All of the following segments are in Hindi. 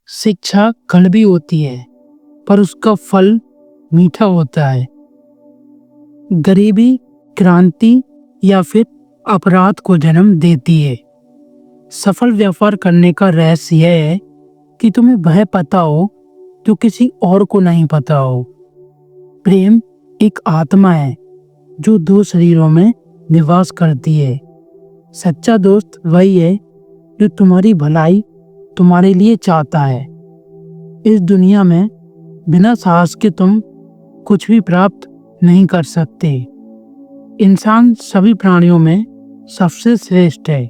शिक्षा कड़वी होती है पर उसका फल मीठा होता है। गरीबी क्रांति या फिर अपराध को जन्म देती है। सफल व्यापार करने का रहस्य यह है कि तुम्हें वह पता हो जो किसी और को नहीं पता हो। प्रेम एक आत्मा है जो दो शरीरों में निवास करती है। सच्चा दोस्त वही है जो तुम्हारी भलाई तुम्हारे लिए चाहता है। इस दुनिया में बिना साहस के तुम कुछ भी प्राप्त नहीं कर सकते। इंसान सभी प्राणियों में सबसे श्रेष्ठ है,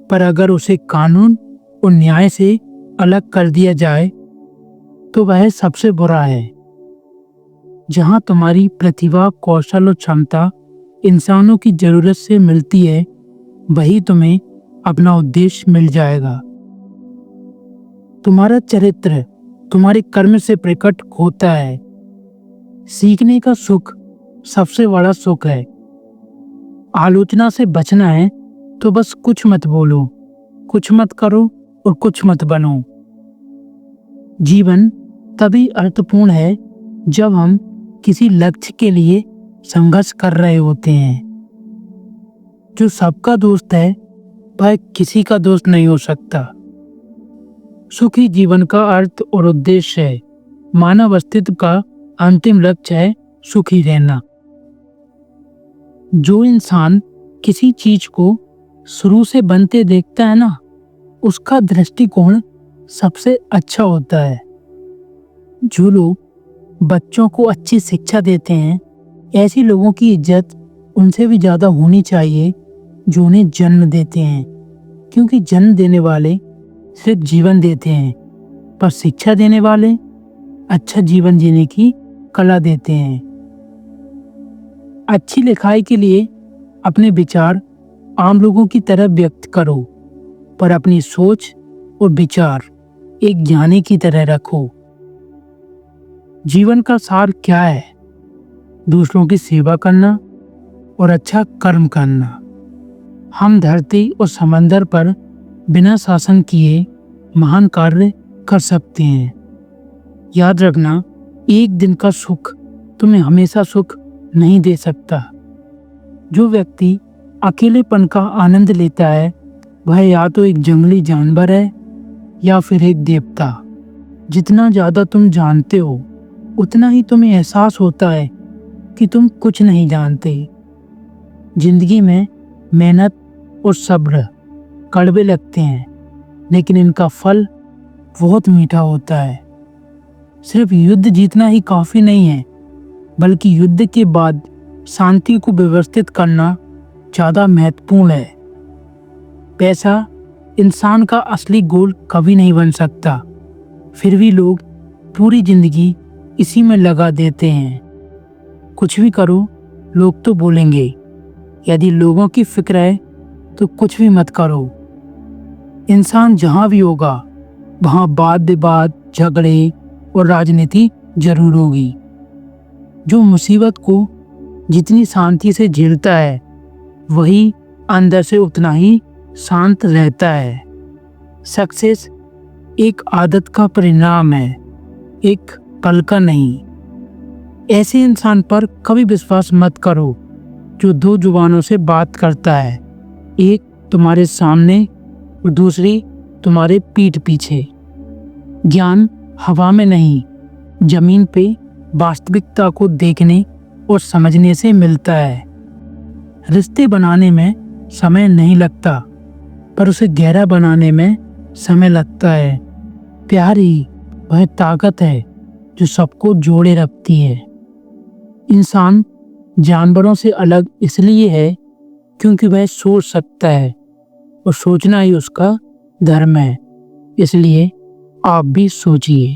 पर अगर उसे कानून और न्याय से अलग कर दिया जाए तो वह सबसे बुरा है। जहां तुम्हारी प्रतिभा, कौशल और क्षमता इंसानों की जरूरत से मिलती है, वही तुम्हें अपना उद्देश्य मिल जाएगा। तुम्हारा चरित्र तुम्हारे कर्म से प्रकट होता है। सीखने का सुख सबसे बड़ा सुख है। आलोचना से बचना है तो बस कुछ मत बोलो, कुछ मत करो और कुछ मत बनो। जीवन तभी अर्थपूर्ण है जब हम किसी लक्ष्य के लिए संघर्ष कर रहे होते हैं। जो सबका दोस्त है वह किसी का दोस्त नहीं हो सकता। सुखी जीवन का अर्थ और उद्देश्य है। मानव अस्तित्व का अंतिम लक्ष्य है सुखी रहना। जो इंसान किसी चीज को शुरू से बनते देखता है ना, उसका दृष्टिकोण सबसे अच्छा होता है। जो लोग बच्चों को अच्छी शिक्षा देते हैं, ऐसे लोगों की इज्जत उनसे भी ज्यादा होनी चाहिए जो उन्हें जन्म देते हैं, क्योंकि जन्म देने वाले सिर्फ जीवन देते हैं, पर शिक्षा देने वाले अच्छा जीवन जीने की कला देते हैं। अच्छी लिखाई के लिए अपने विचार आम लोगों की तरह व्यक्त करो, पर अपनी सोच और विचार एक ज्ञानी की तरह रखो। जीवन का सार क्या है? दूसरों की सेवा करना और अच्छा कर्म करना। हम धरती और समंदर पर बिना शासन किए महान कार्य कर सकते हैं। याद रखना, एक दिन का सुख तुम्हें हमेशा सुख नहीं दे सकता। जो व्यक्ति अकेलेपन का आनंद लेता है वह या तो एक जंगली जानवर है या फिर एक देवता। जितना ज्यादा तुम जानते हो उतना ही तुम्हें एहसास होता है कि तुम कुछ नहीं जानते। जिंदगी में मेहनत और सब्र कड़वे लगते हैं, लेकिन इनका फल बहुत मीठा होता है। सिर्फ युद्ध जीतना ही काफी नहीं है, बल्कि युद्ध के बाद शांति को व्यवस्थित करना ज्यादा महत्वपूर्ण है। पैसा इंसान का असली गोल कभी नहीं बन सकता, फिर भी लोग पूरी जिंदगी इसी में लगा देते हैं। कुछ भी करो, लोग तो बोलेंगे। यदि लोगों की फिक्र है तो कुछ भी मत करो। इंसान जहां भी होगा वहां वाद विवाद, झगड़े और राजनीति जरूर होगी। जो मुसीबत को जितनी शांति से झेलता है वही अंदर से उतना ही शांत रहता है। सक्सेस एक आदत का परिणाम है, एक पल का नहीं। ऐसे इंसान पर कभी विश्वास मत करो जो दो जुबानों से बात करता है, एक तुम्हारे सामने और दूसरी तुम्हारे पीठ पीछे। ज्ञान हवा में नहीं, जमीन पे वास्तविकता को देखने और समझने से मिलता है। रिश्ते बनाने में समय नहीं लगता, पर उसे गहरा बनाने में समय लगता है। प्यार ही वह ताकत है जो सबको जोड़े रखती है। इंसान जानवरों से अलग इसलिए है क्योंकि वह सोच सकता है और सोचना ही उसका धर्म है। इसलिए आप भी सोचिए।